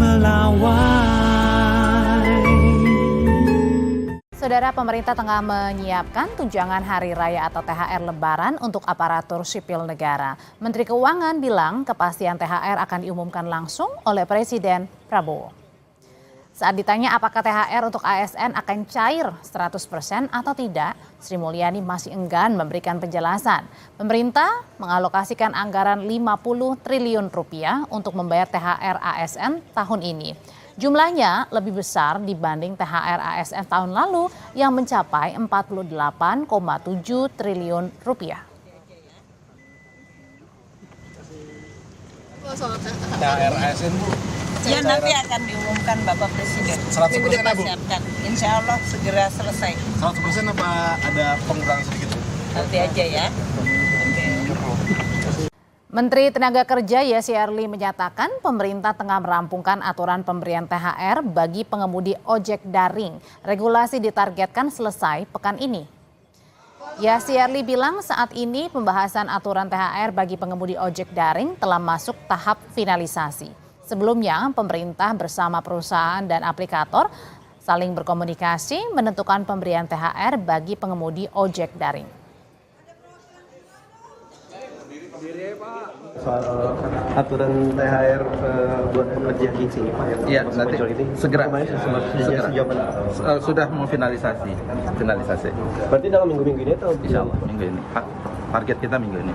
melawai. Saudara, pemerintah tengah menyiapkan tunjangan hari raya atau THR Lebaran untuk aparatur sipil negara. Menteri Keuangan bilang kepastian THR akan diumumkan langsung oleh Presiden Prabowo. Saat ditanya apakah THR untuk ASN akan cair 100% atau tidak, Sri Mulyani masih enggan memberikan penjelasan. Pemerintah mengalokasikan anggaran 50 triliun rupiah untuk membayar THR ASN tahun ini. Jumlahnya lebih besar dibanding THR ASN tahun lalu yang mencapai 48,7 triliun rupiah. THR ASN, Bu? Ya, nanti akan diumumkan Bapak Presiden. 100% Kita Bu? siapkan. Insya Allah segera selesai. 100% apa ada pengurangan sedikit, Bu? Nanti aja ya. Menteri Tenaga Kerja Yassi Early menyatakan pemerintah tengah merampungkan aturan pemberian THR bagi pengemudi ojek daring. Regulasi ditargetkan selesai pekan ini. Yassi Early bilang saat ini pembahasan aturan THR bagi pengemudi ojek daring telah masuk tahap finalisasi. Sebelumnya, pemerintah bersama perusahaan dan aplikator saling berkomunikasi menentukan pemberian THR bagi pengemudi ojek daring. Soal aturan THR buat pekerja gigs ini Pak, ya, nanti ini segera sudah mau finalisasi. Berarti dalam minggu-minggu ini atau? Insya Allah minggu ini. Target kita minggu ini.